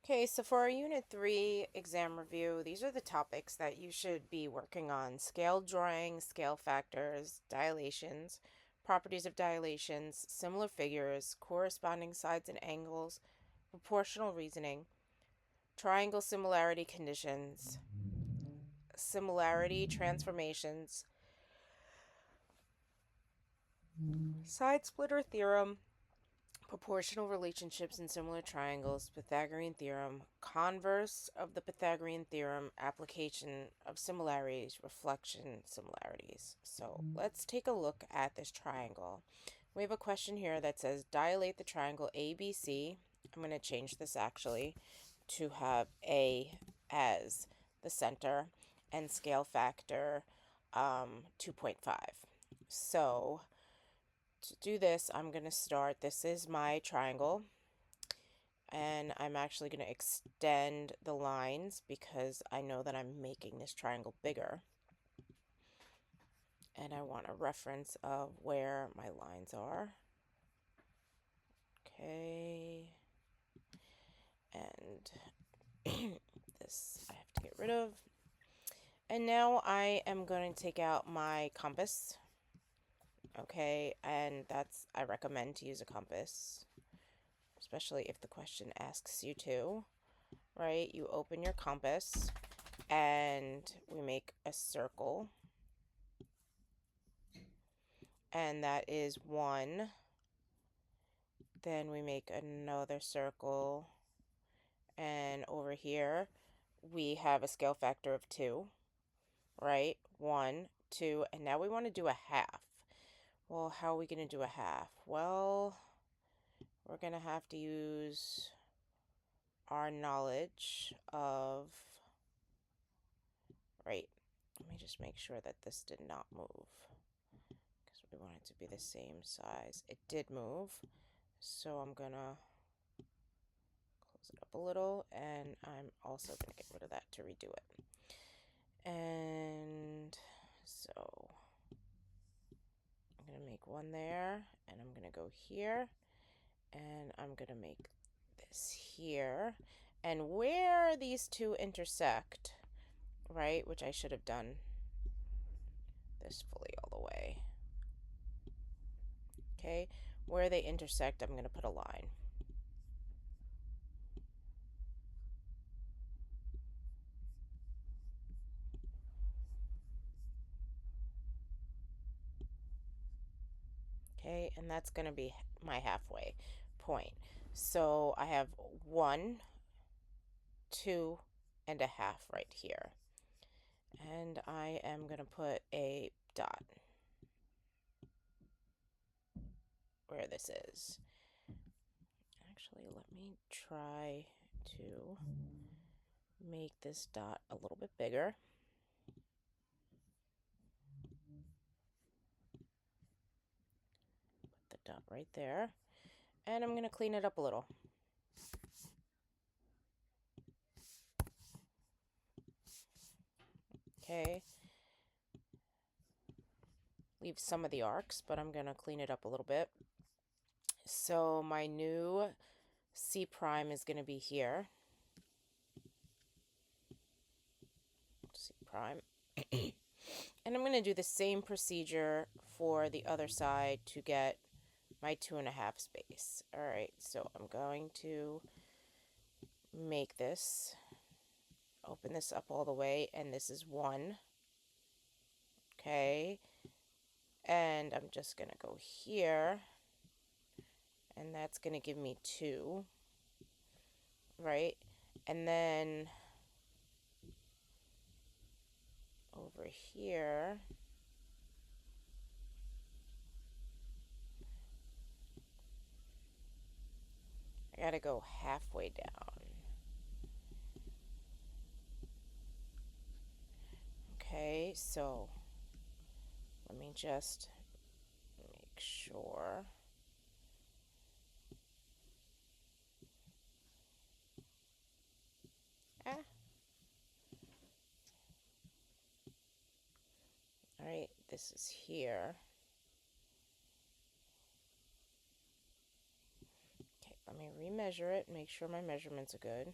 Okay, so for our Unit 3 exam review, these are the topics that you should be working on: scale drawing, scale factors, dilations, properties of dilations, similar figures, corresponding sides and angles, proportional reasoning, triangle similarity conditions, similarity transformations, side splitter theorem, proportional relationships in similar triangles, Pythagorean theorem, converse of the Pythagorean theorem, application of similarities, reflection similarities. So let's take a look at this triangle. We have a question here that says dilate the triangle ABC. I'm going to change this actually to have A as the center and scale factor 2.5. So to do this, I'm going to start, this is my triangle, and I'm actually going to extend the lines because I know that I'm making this triangle bigger. And I want a reference of where my lines are. Okay. And this I have to get rid of. And now I am going to take out my compass. Okay, and I recommend to use a compass, especially if the question asks you to, right? You open your compass and we make a circle, and that is 1. Then we make another circle, and over here we have a scale factor of 2, right? 1, 2, and now we want to do a half. Well, how are we going to do a half? Well, we're going to have to use our knowledge of, right, let me just make sure that this did not move because we want it to be the same size. It did move, so I'm going to close it up a little, and I'm also going to get rid of that to redo it. And so I'm going to make one there, and I'm going to go here, and I'm going to make this here. And where these two intersect, right, which I should have done this fully all the way. Okay, where they intersect, I'm going to put a line. Okay, and that's going to be my halfway point. So I have 1, 2, and a half right here. And I am going to put a dot where this is. Actually, let me try to make this dot a little bit bigger. Put the dot right there. And I'm going to clean it up a little. Okay. Leave some of the arcs, but I'm going to clean it up a little bit. So my new C prime is going to be here. C prime. And I'm going to do the same procedure for the other side to get my 2.5 space. All right, so I'm going to make this, open this up all the way, and this is 1. Okay, and I'm just going to go here, and that's going to give me 2, right? And then over here, I gotta go halfway down. Okay, so let me just make sure. Ah. All right, this is here. Okay, let me remeasure it, make sure my measurements are good.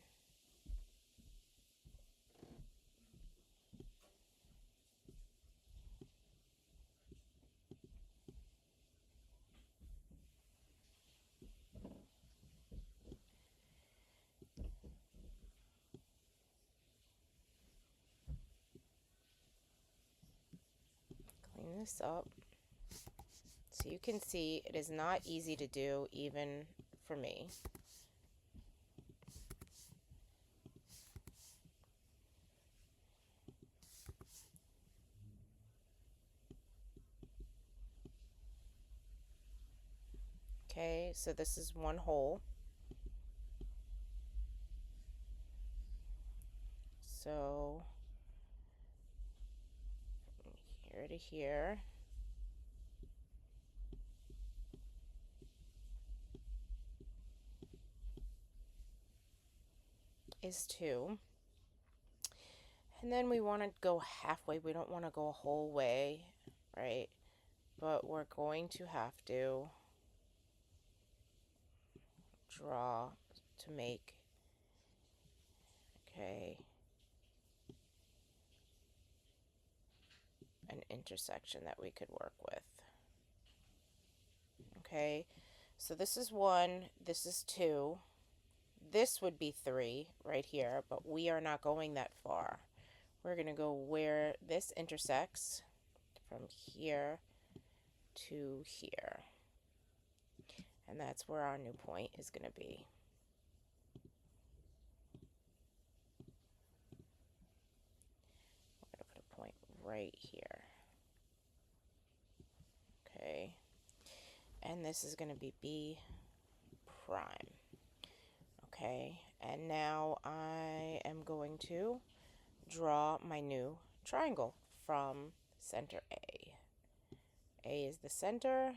this up so you can see it is not easy to do even for me. Okay, so this is one hole. So here to here is 2. And then we want to go halfway. We don't want to go a whole way, right? But we're going to have to draw to make, okay, an intersection that we could work with. Okay, so this is 1, this is 2, this would be 3 right here, but we are not going that far. We're going to go where this intersects from here to here. And that's where our new point is going to be. I'm going to put a point right here. Okay. And this is going to be B prime. Okay. And now I am going to draw my new triangle from center A. A is the center.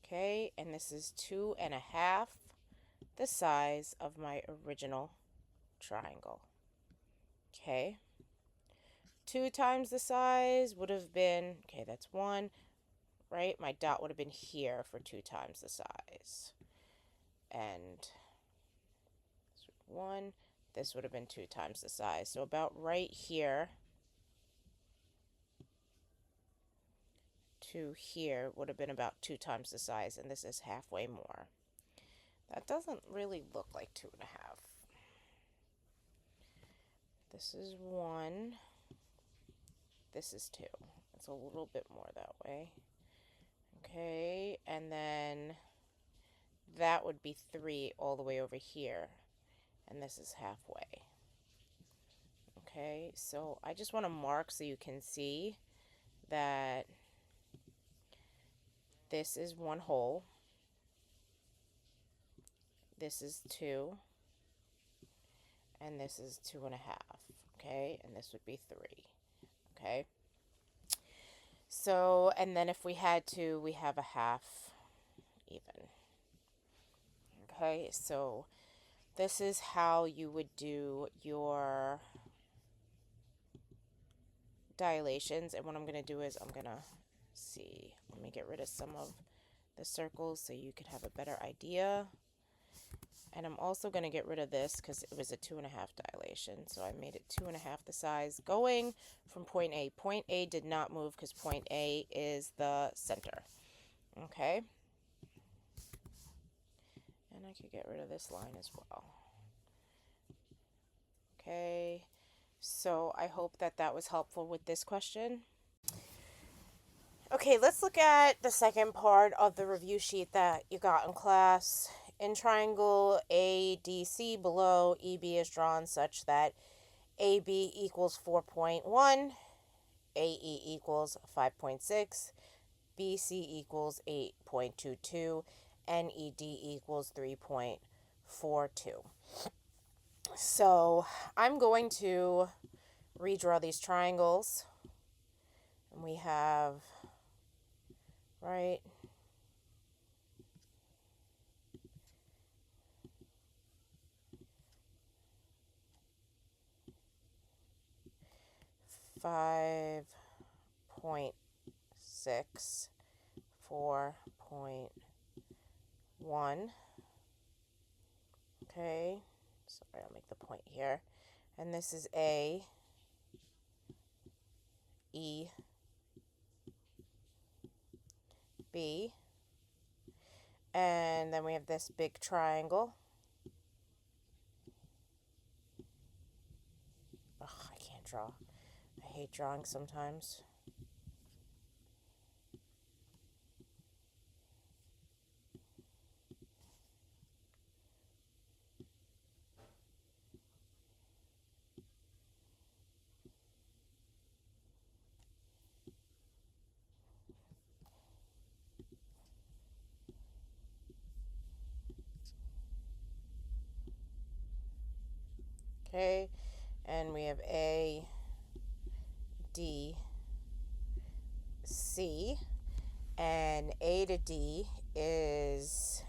Okay, and this is 2.5 the size of my original triangle. Okay, 2 times the size would have been, okay, that's 1, right? My dot would have been here for 2 times the size. And 1, this would have been 2 times the size. So about right here to here would have been about 2 times the size, and this is halfway more. That doesn't really look like 2.5. This is 1. This is 2. It's a little bit more that way. Okay, and then that would be 3 all the way over here, and this is halfway. Okay, so I just want to mark so you can see that this is 1 hole, this is 2, and this is 2.5. Okay, and this would be 3. Okay, so, and then if we had to, we have a half even. Okay, so this is how you would do your dilations. And what I'm going to do is I'm going to see, let me get rid of some of the circles so you could have a better idea. And I'm also going to get rid of this because it was a 2.5 dilation. So I made it 2.5 the size going from point A. Point A did not move because point A is the center. Okay. And I could get rid of this line as well. Okay. So I hope that that was helpful with this question. Okay, let's look at the second part of the review sheet that you got in class. In triangle ADC below, EB is drawn such that AB equals 4.1, AE equals 5.6, BC equals 8.22, NED equals 3.42. So I'm going to redraw these triangles. And we have, right, .6, 4.1. Okay, sorry, I'll make the point here. And this is A, E, B. And then we have this big triangle. Ugh, I can't draw. I hate drawing sometimes. Okay, and we have A, D, C, and A to D is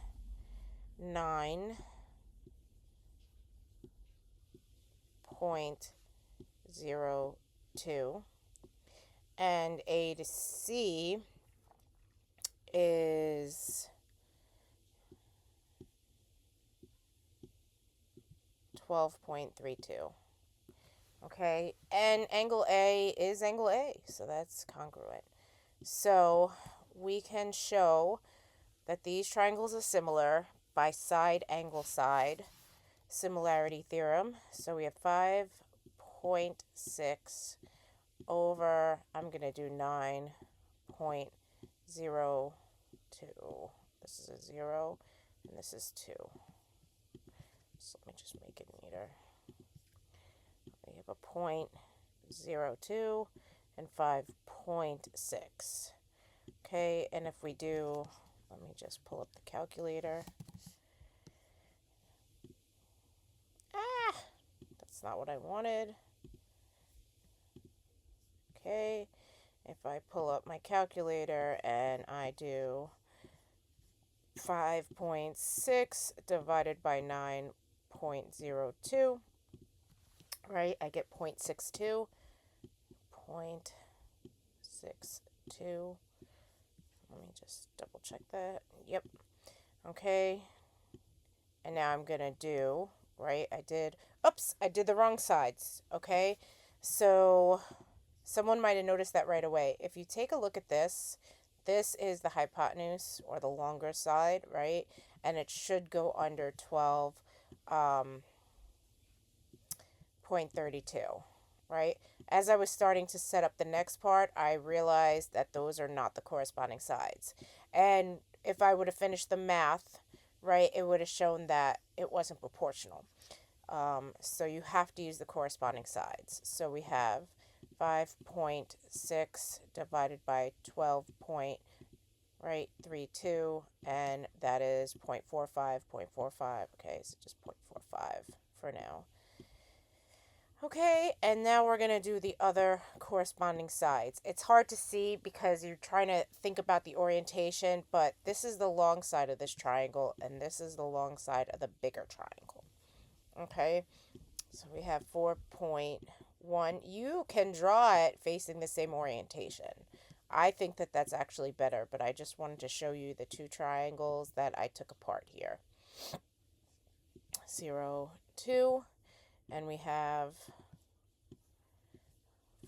9.02, and A to C is 12.32. Okay, and angle A is angle A, so that's congruent. So we can show that these triangles are similar by side angle side similarity theorem. So we have 5.6 over, I'm going to do 9.02. This is a 0, and this is 2. So let me just make it neater. We have a 0.02 and 5.6. Okay, and if we do, let me just pull up the calculator. That's not what I wanted. Okay, if I pull up my calculator and I do 5.6 divided by 9.02, right, I get 0.62. 0.62. Let me just double check that. Yep. Okay. And now I'm going to do, right, I did the wrong sides. Okay. So someone might have noticed that right away. If you take a look at this, this is the hypotenuse or the longer side, right? And it should go under 12.32, right? As I was starting to set up the next part, I realized that those are not the corresponding sides. And if I would have finished the math, right, it would have shown that it wasn't proportional. So you have to use the corresponding sides. So we have 5.6 divided by 12.32, and that is 0.45, 0.45. Okay, so just 0.45 for now. Okay, and now we're going to do the other corresponding sides. It's hard to see because you're trying to think about the orientation, but this is the long side of this triangle, and this is the long side of the bigger triangle. Okay, so we have 4.1. You can draw it facing the same orientation. I think that that's actually better, but I just wanted to show you the two triangles that I took apart here. 0, 2. And we have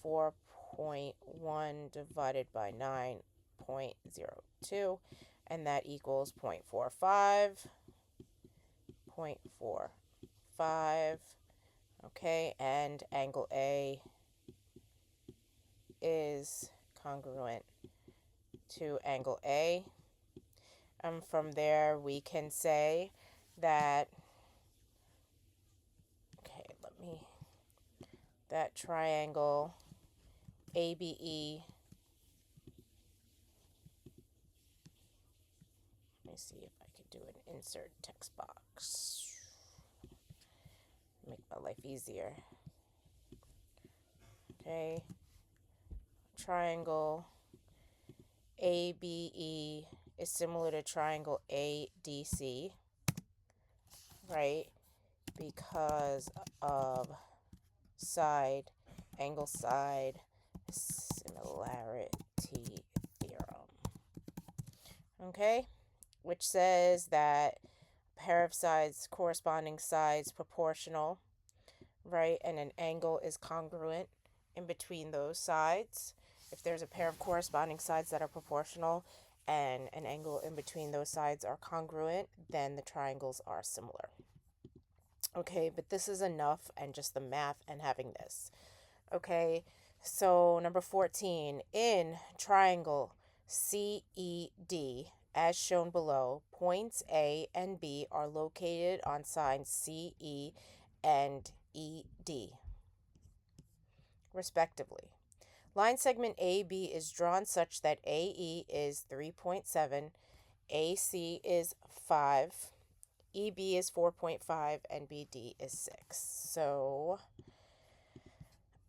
4.1 divided by 9.02, and that equals 0.45. 0.45. Okay, and angle A is congruent to angle A. From there, we can say that that triangle ABE, let me see if I could do an insert text box, make my life easier. Okay, triangle ABE is similar to triangle ADC, right, because of angle side similarity theorem. Okay, which says that a pair of corresponding sides proportional, right, and an angle is congruent in between those sides. If there's a pair of corresponding sides that are proportional and an angle in between those sides are congruent, then the triangles are similar. Okay, but this is enough, and just the math and having this. Okay, so number 14, in triangle CED, as shown below, points A and B are located on sides CE and ED, respectively. Line segment AB is drawn such that AE is 3.7, AC is 5, EB is 4.5 and BD is 6. So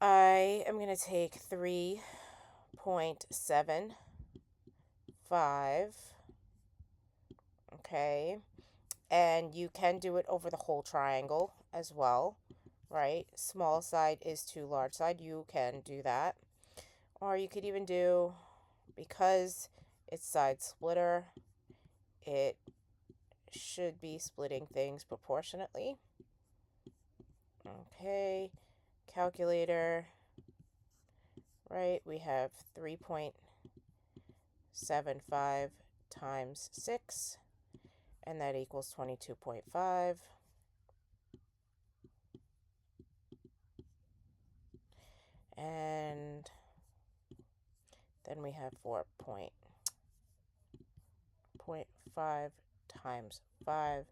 I am going to take 3.75, okay, and you can do it over the whole triangle as well, right? Small side is to large side. You can do that. Or you could even do, because it's side splitter, it should be splitting things proportionately. Okay, calculator, right? We have 3.75 times 6, and that equals 22.5. And then we have 4.5 times 5,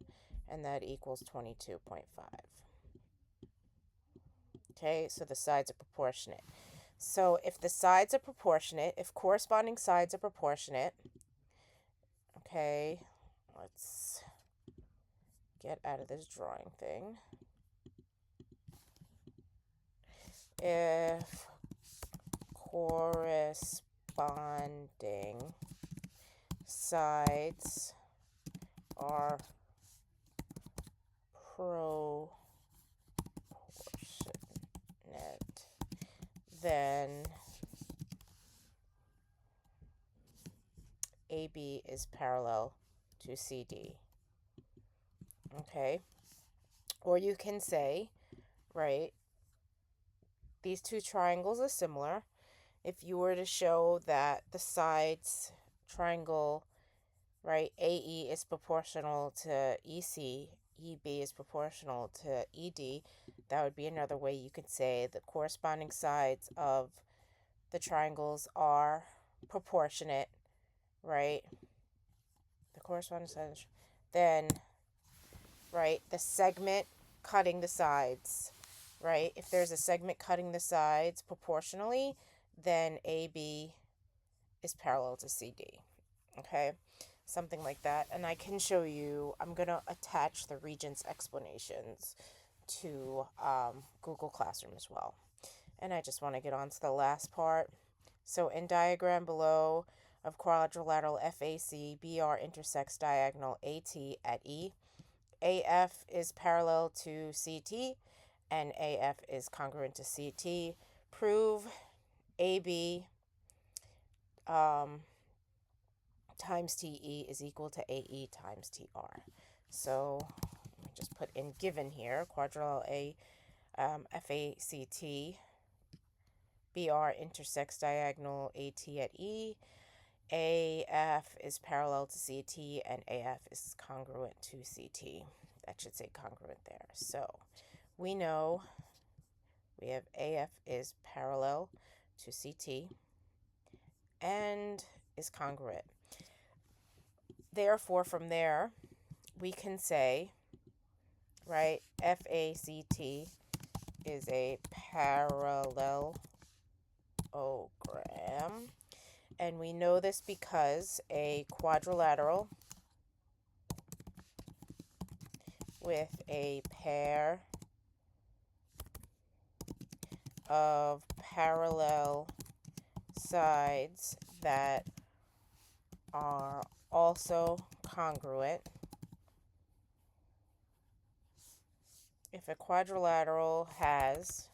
and that equals 22.5. Okay, so the sides are proportionate. So if the sides are proportionate, if corresponding sides are proportionate, okay, let's get out of this drawing thing. If corresponding sides are proportionate, then AB is parallel to CD. Okay? Or you can say, right, these two triangles are similar. If you were to show that the sides triangle, right, AE is proportional to EC, EB is proportional to ED, that would be another way you could say the corresponding sides of the triangles are proportionate, right? The corresponding sides, then, right, the segment cutting the sides, right? If there's a segment cutting the sides proportionally, then AB is parallel to CD, okay? Something like that. And I can show you, I'm going to attach the Regents' explanations to Google Classroom as well. And I just want to get on to the last part. So in diagram below of quadrilateral FAC, BR intersects diagonal AT at E. AF is parallel to CT and AF is congruent to CT. Prove AB times TE is equal to AE times TR. So let me just put in given here, quadrilateral FACT, BR intersects diagonal AT at E. AF is parallel to CT and AF is congruent to CT. That should say congruent there. So we know we have AF is parallel to CT and is congruent. Therefore, from there, we can say, right, FACT is a parallelogram. And we know this because a quadrilateral with a pair of parallel sides that are also congruent. If a quadrilateral has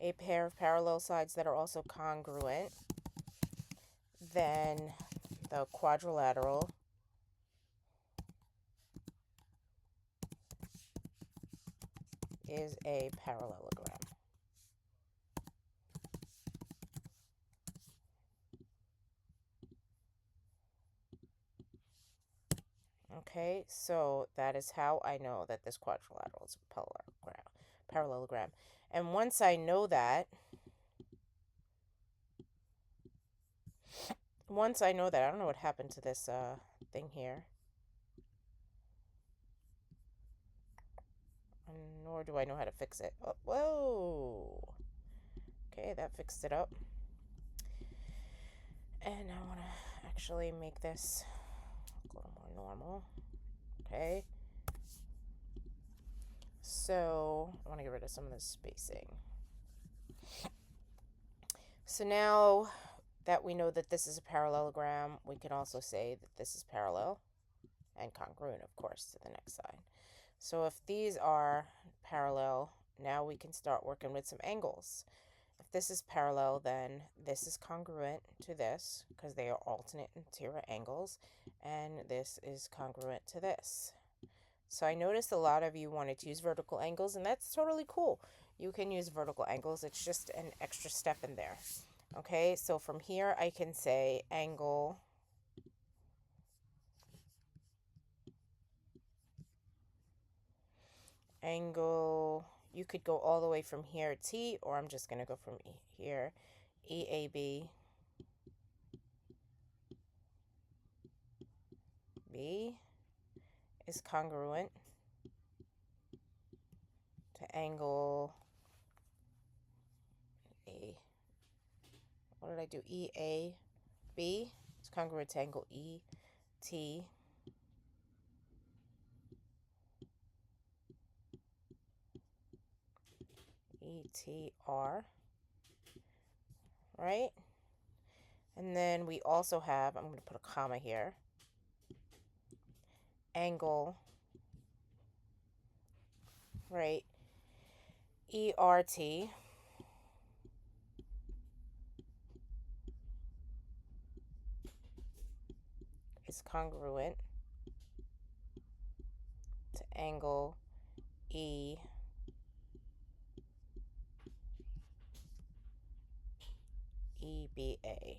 a pair of parallel sides that are also congruent, then the quadrilateral is a parallelogram. Okay, so that is how I know that this quadrilateral is a parallelogram. And once I know that, I don't know what happened to this thing here. Nor do I know how to fix it. Oh, whoa. Okay, that fixed it up. And I want to actually make this a little more normal. Okay. So I want to get rid of some of this spacing. So now that we know that this is a parallelogram, we can also say that this is parallel and congruent, of course, to the next side. So if these are parallel, now we can start working with some angles. If this is parallel, then this is congruent to this because they are alternate interior angles, and this is congruent to this. So I noticed a lot of you wanted to use vertical angles, and that's totally cool. You can use vertical angles. It's just an extra step in there. Okay, so from here I can say angle you could go all the way from here T, or I'm just going to go from here EAB B is congruent to angle A. What did I do? EAB is congruent to angle ET ETR, right? And then we also have, I'm going to put a comma here, angle, right, ERT is congruent to angle EBA.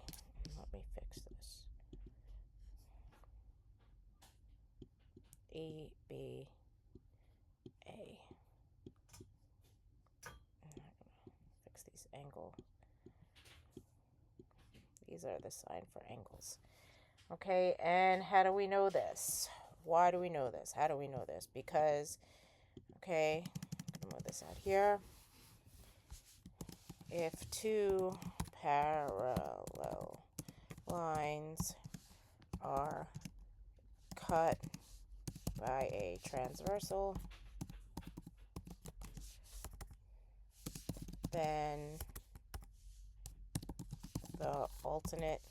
Let me fix this. EBA. Fix these angle. These are the sign for angles. Okay, and how do we know this? Why do we know this? How do we know this? Because, okay, I'm gonna move this out here. If two parallel lines are cut by a transversal, then the alternate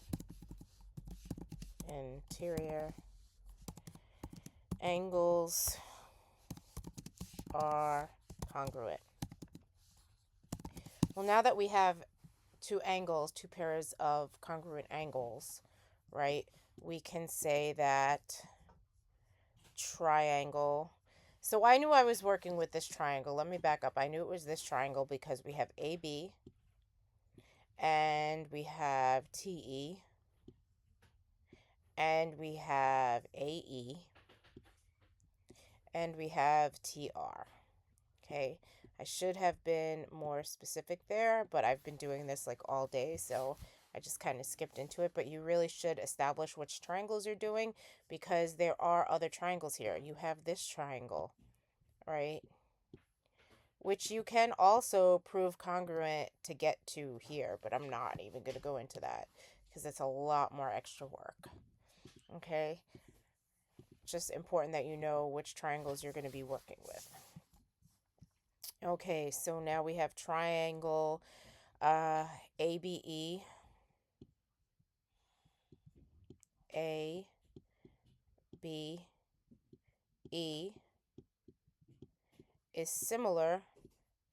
interior angles are congruent. Well, now that we have two pairs of congruent angles, right, we can say that triangle. So I knew I was working with this triangle. Let me back up. I knew it was this triangle because we have AB and we have TE and we have AE and we have TR. Okay, I should have been more specific there, but I've been doing this like all day, so I just kind of skipped into it. But you really should establish which triangles you're doing because there are other triangles here. You have this triangle, right? Which you can also prove congruent to get to here, but I'm not even going to go into that because it's a lot more extra work. Okay, just important that you know which triangles you're going to be working with. Okay, so now we have triangle ABE, ABE is similar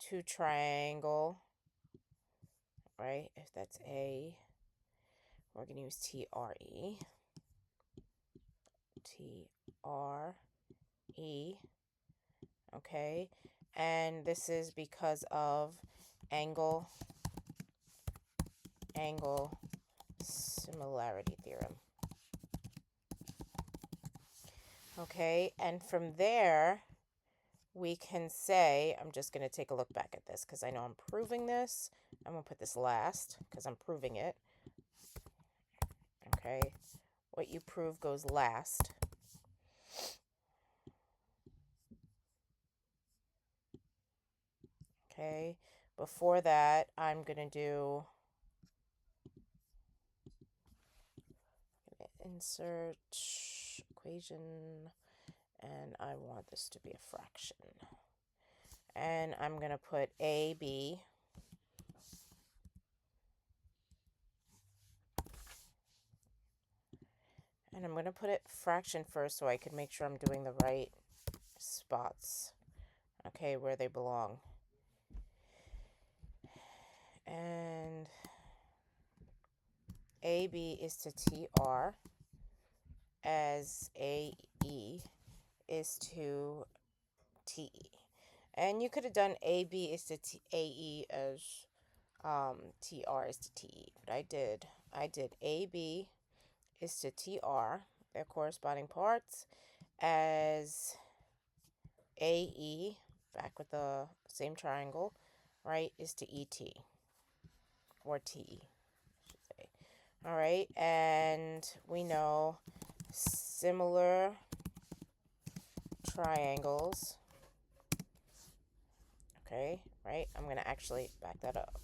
to triangle, right? If that's A, we're going to use TRE. TRE, okay? And this is because of angle similarity theorem. Okay, and from there, we can say, I'm just going to take a look back at this because I know I'm proving this. I'm going to put this last because I'm proving it. Okay, what you prove goes last. Okay, Before that, I'm going to do insert equation, and I want this to be a fraction. And I'm going to put AB and I'm going to put it fraction first so I can make sure I'm doing the right spots, okay, where they belong. And AB is to TR as AE is to TE. And you could have done AB is to AE as TR is to TE, but I did AB is to TR, their corresponding parts, as AE, back with the same triangle, right, is to ET, or TE, I should say. All right, and we know similar triangles, okay, right? I'm going to actually back that up.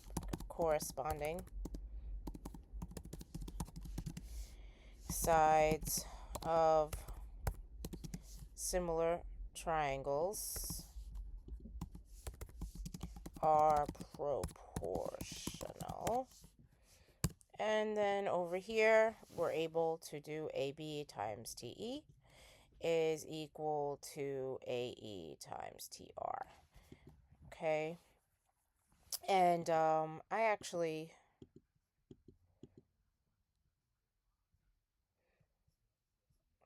Corresponding sides of similar triangles are proportional. And then over here, we're able to do AB times TE is equal to AE times TR. Okay. And I actually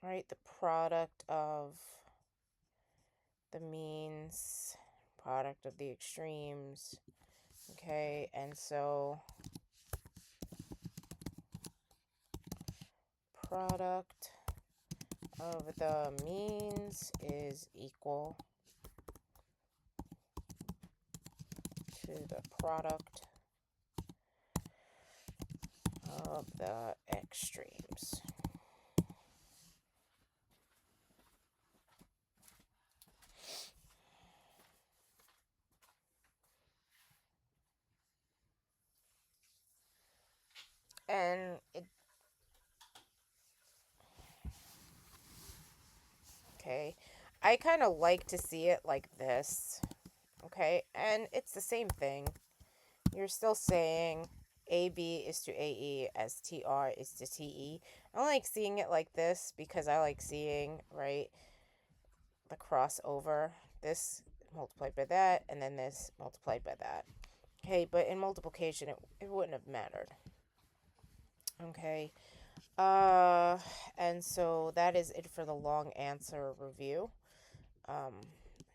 write the product of the means, product of the extremes. Okay, and so product of the means is equal to the product of the extremes. And okay, I kind of like to see it like this, okay, and it's the same thing. You're still saying AB is to AE as TR is to TE. I like seeing it like this because I like seeing, right, the crossover. This multiplied by that, and then this multiplied by that. Okay, but in multiplication, it wouldn't have mattered. Okay, and so that is it for the long answer review.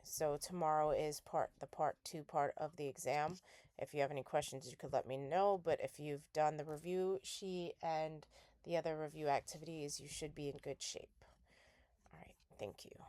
So tomorrow is the part 2 part of the exam. If you have any questions, you could let me know. But if you've done the review sheet and the other review activities, you should be in good shape. All right, thank you.